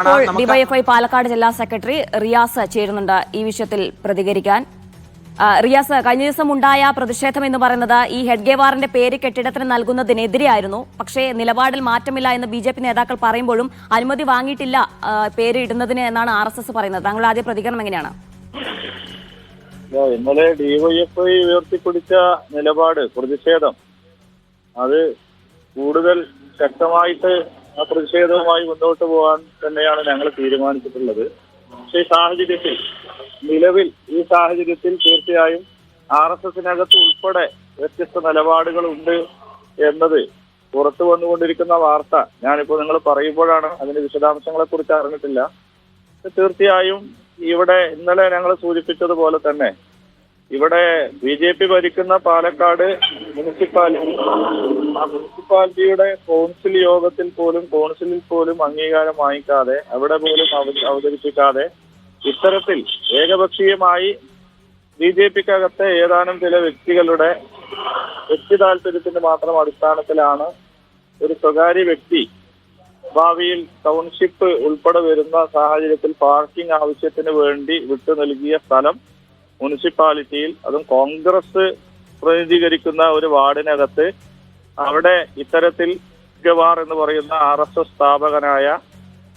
ഇപ്പോൾ ഡിവൈഎഫ്ഐ പാലക്കാട് ജില്ലാ സെക്രട്ടറി റിയാസ് ചേരുന്നുണ്ട് ഈ വിഷയത്തിൽ പ്രതികരിക്കാൻ. റിയാസ്, കഴിഞ്ഞ ദിവസം ഉണ്ടായ പ്രതിഷേധം എന്ന് പറയുന്നത് ഈ ഹെഡ്ഗേവാറിന്റെ പേര് കെട്ടിടത്തിന് നൽകുന്നതിനെതിരെയായിരുന്നു. പക്ഷേ നിലപാടിൽ മാറ്റമില്ല എന്ന് ബി.ജെ.പി നേതാക്കൾ പറയുമ്പോഴും അനുമതി വാങ്ങിയിട്ടില്ല പേര് ഇടുന്നതിന് എന്നാണ് RSS പറയുന്നത്. താങ്കളുടെ ആദ്യ പ്രതികരണം എങ്ങനെയാണ്? ഇന്നലെ ഡിവൈഎഫ്ഐ ഉയർത്തിപ്പിടിച്ച നിലപാട്, പ്രതിഷേധം, അത് കൂടുതൽ ശക്തമായിട്ട് ആ പ്രതിഷേധവുമായി മുന്നോട്ട് പോകാൻ തന്നെയാണ് ഞങ്ങൾ തീരുമാനിച്ചിട്ടുള്ളത്. പക്ഷേ നിലവിൽ ഈ സാഹചര്യത്തിൽ തീർച്ചയായും RSSനകത്ത് ഉൾപ്പെടെ വ്യത്യസ്ത നിലപാടുകളുണ്ട് എന്നത് പുറത്തു വന്നുകൊണ്ടിരിക്കുന്ന വാർത്ത ഞാനിപ്പോൾ നിങ്ങൾ പറയുമ്പോഴാണ് അതിന്റെ വിശദാംശങ്ങളെ കുറിച്ച് അറിഞ്ഞിട്ടില്ല. തീർച്ചയായും ഇവിടെ ഇന്നലെ ഞങ്ങൾ സൂചിപ്പിച്ചതുപോലെ തന്നെ ഇവിടെ BJP ഭരിക്കുന്ന പാലക്കാട് മുനിസിപ്പാലിറ്റിയുടെ കൗൺസിലിൽ പോലും അംഗീകാരം വാങ്ങിക്കാതെ, അവിടെ പോലും അവതരിപ്പിക്കാതെ ഇത്തരത്തിൽ ഏകപക്ഷീയമായി BJPക്കകത്തെ ഏതാനും ചില വ്യക്തികളുടെ വ്യക്തി താല്പര്യത്തിന്റെ മാത്രം അടിസ്ഥാനത്തിലാണ് ഒരു സ്വകാര്യ വ്യക്തി ഭാവിയിൽ ടൗൺഷിപ്പ് ഉൾപ്പെടെ വരുന്ന സാഹചര്യത്തിൽ പാർക്കിംഗ് ആവശ്യത്തിന് വേണ്ടി വിട്ടു നൽകിയ സ്ഥലം മുനിസിപ്പാലിറ്റിയിൽ, അതും കോൺഗ്രസ് പ്രതിനിധീകരിക്കുന്ന ഒരു വാർഡിനകത്ത്, അവിടെ ഇത്തരത്തിൽ ഗവാർ എന്ന് പറയുന്ന RSS സ്ഥാപകനായ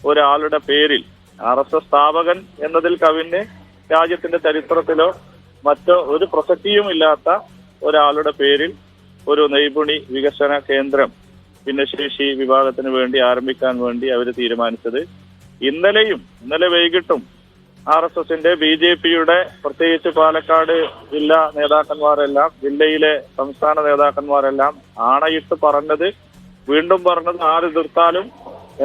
ഒരാളുടെ പേരിൽ, RSS സ്ഥാപകൻ എന്നതിൽ കവിഞ്ഞ് രാജ്യത്തിന്റെ ചരിത്രത്തിലോ മറ്റോ ഒരു പ്രസക്തിയുമില്ലാത്ത ഒരാളുടെ പേരിൽ ഒരു നൈപുണി വികസന കേന്ദ്രം ഭിന്നശേഷി വിഭാഗത്തിന് വേണ്ടി ആരംഭിക്കാൻ വേണ്ടി അവർ തീരുമാനിച്ചത്. ഇന്നലെ വൈകിട്ടും RSSന്റെ BJPയുടെ പ്രത്യേകിച്ച് പാലക്കാട് ജില്ലാ നേതാക്കന്മാരെല്ലാം, ജില്ലയിലെ സംസ്ഥാന നേതാക്കന്മാരെല്ലാം ആണയിട്ട് വീണ്ടും പറഞ്ഞത് ആര് എതിർത്താലും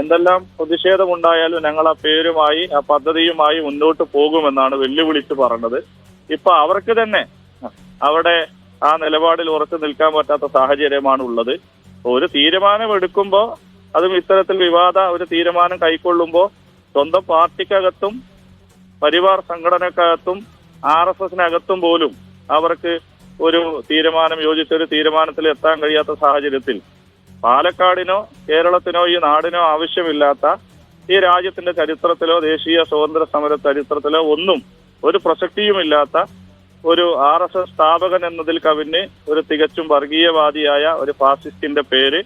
എന്തെല്ലാം പ്രതിഷേധമുണ്ടായാലും ഞങ്ങൾ ആ പേരുമായി ആ പദ്ധതിയുമായി മുന്നോട്ട് പോകുമെന്നാണ് വെല്ലുവിളിച്ച് പറഞ്ഞത്. ഇപ്പൊ അവർക്ക് തന്നെ അവിടെ ആ നിലപാടിൽ ഉറച്ചു നിൽക്കാൻ പറ്റാത്ത സാഹചര്യമാണ് ഉള്ളത്. ഒരു തീരുമാനം എടുക്കുമ്പോൾ, അതും ഇത്തരത്തിൽ ഒരു തീരുമാനം കൈക്കൊള്ളുമ്പോൾ സ്വന്തം പാർട്ടിക്കകത്തും പരിവാർ സംഘടനക്കകത്തും RSSനകത്തും പോലും അവർക്ക് യോജിച്ചൊരു തീരുമാനത്തിൽ എത്താൻ കഴിയാത്ത സാഹചര്യത്തിൽ പാലക്കാടിനോ കേരളത്തിനോ ഈ നാടിനോ ആവശ്യമില്ലാത്ത, ഈ രാജ്യത്തിന്റെ ചരിത്രത്തിലോ ദേശീയ സ്വാതന്ത്ര്യ സമര ചരിത്രത്തിലോ ഒന്നും ഒരു പ്രസക്തിയുമില്ലാത്ത ഒരു RSS സ്ഥാപകൻ എന്നതിൽ കവിഞ്ഞ് ഒരു തികച്ചും വർഗീയവാദിയായ ഒരു ഫാസിസ്റ്റിന്റെ പേര്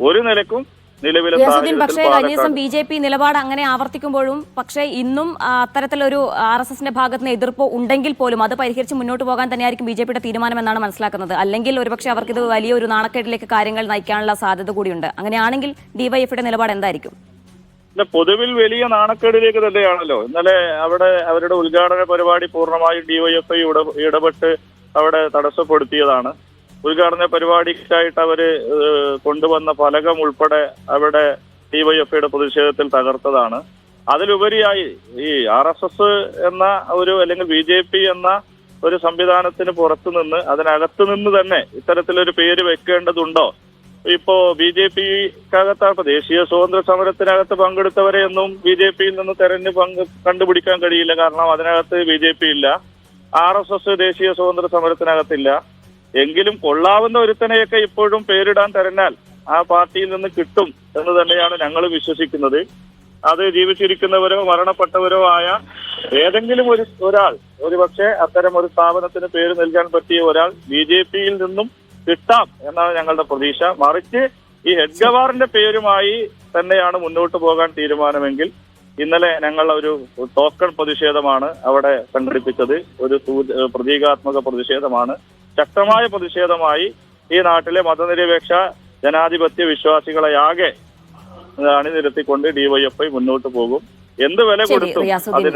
ഒരു നിലക്കും നിലവിലെ പക്ഷേ കഴിഞ്ഞ ദിവസം BJP നിലപാട് അങ്ങനെ ആവർത്തിക്കുമ്പോഴും പക്ഷേ ഇന്നും അത്തരത്തിലൊരു RSSന്റെ ഭാഗത്ത് നിന്ന് എതിർപ്പ് ഉണ്ടെങ്കിൽ പോലും അത് പരിഹരിച്ച് മുന്നോട്ട് പോകാൻ തന്നെയായിരിക്കും BJPയുടെ തീരുമാനം എന്നാണ് മനസ്സിലാക്കുന്നത്. അല്ലെങ്കിൽ ഒരുപക്ഷെ അവർക്കിത് വലിയൊരു നാണക്കേടിലേക്ക് കാര്യങ്ങൾ നയിക്കാനുള്ള സാധ്യത കൂടിയുണ്ട്. അങ്ങനെയാണെങ്കിൽ DYFയുടെ നിലപാട് എന്തായിരിക്കും? പൊതുവിൽ വലിയ നാണക്കേടിലേക്ക് തന്നെയാണല്ലോ. ഇന്നലെ അവിടെ അവരുടെ ഉദ്ഘാടന പരിപാടി പൂർണ്ണമായും DYFI ഇടപെട്ട് അവിടെ തടസ്സപ്പെടുത്തിയതാണ്. ഉദ്ഘാടന പരിപാടിക്കായിട്ട് അവര് കൊണ്ടുവന്ന ഫലകം ഉൾപ്പെടെ അവിടെ DYFIയുടെ പ്രതിഷേധത്തിൽ തകർത്തതാണ്. അതിലുപരിയായി ഈ RSS എന്ന അല്ലെങ്കിൽ BJP എന്ന ഒരു സംവിധാനത്തിന് പുറത്തുനിന്ന്, അതിനകത്ത് നിന്ന് തന്നെ ഇത്തരത്തിലൊരു പേര് വെക്കേണ്ടതുണ്ടോ? ഇപ്പോ BJPക്കകത്ത് ദേശീയ സ്വാതന്ത്ര്യ സമരത്തിനകത്ത് പങ്കെടുത്തവരെ ഒന്നും BJPയിൽ നിന്ന് കണ്ടുപിടിക്കാൻ കഴിയില്ല. കാരണം അതിനകത്ത് BJP ഇല്ല. RSS ദേശീയ സ്വാതന്ത്ര്യ സമരത്തിനകത്തില്ല. എങ്കിലും കൊള്ളാവുന്ന ഒരുത്തനെയൊക്കെ ഇപ്പോഴും പേരിടാൻ തെരഞ്ഞാൽ ആ പാർട്ടിയിൽ നിന്ന് കിട്ടും എന്ന് തന്നെയാണ് ഞങ്ങൾ വിശ്വസിക്കുന്നത്. അത് ജീവിച്ചിരിക്കുന്നവരോ മരണപ്പെട്ടവരോ ആയ ഏതെങ്കിലും ഒരാൾ, ഒരുപക്ഷെ അത്തരം ഒരു സ്ഥാപനത്തിന് പേര് നൽകാൻ പറ്റിയ ഒരാൾ BJPയിൽ നിന്നും കിട്ടാം എന്നാണ് ഞങ്ങളുടെ പ്രതീക്ഷ. മറിച്ച് ഈ ഹെഡ്ഗവാറിന്റെ പേരുമായി തന്നെയാണ് മുന്നോട്ട് പോകാൻ തീരുമാനമെങ്കിൽ ഇന്നലെ ഞങ്ങൾ ഒരു ടോക്കൺ പ്രതിഷേധമാണ് അവിടെ സംഘടിപ്പിച്ചത്. ഒരു പ്രതീകാത്മക പ്രതിഷേധമാണ്. ശക്തമായ പ്രതിഷേധമായി ഈ നാട്ടിലെ മതനിരപേക്ഷ ജനാധിപത്യ വിശ്വാസികളെയാകെ അണിനിരത്തിക്കൊണ്ട് DYFI മുന്നോട്ട് പോകും. എന്ത് വില കൊടുത്തു.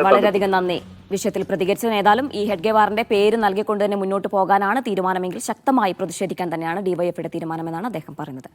വളരെയധികം നന്ദി വിഷയത്തിൽ പ്രതികരിച്ചതിന്. ഏതായാലും ഈ ഹെഡ്ഗേവാറിന്റെ പേര് നൽകിക്കൊണ്ട് തന്നെ മുന്നോട്ട് പോകാനാണ് തീരുമാനമെങ്കിൽ ശക്തമായി പ്രതിഷേധിക്കാൻ തന്നെയാണ് DYFIയുടെ തീരുമാനമെന്നാണ് അദ്ദേഹം പറയുന്നത്.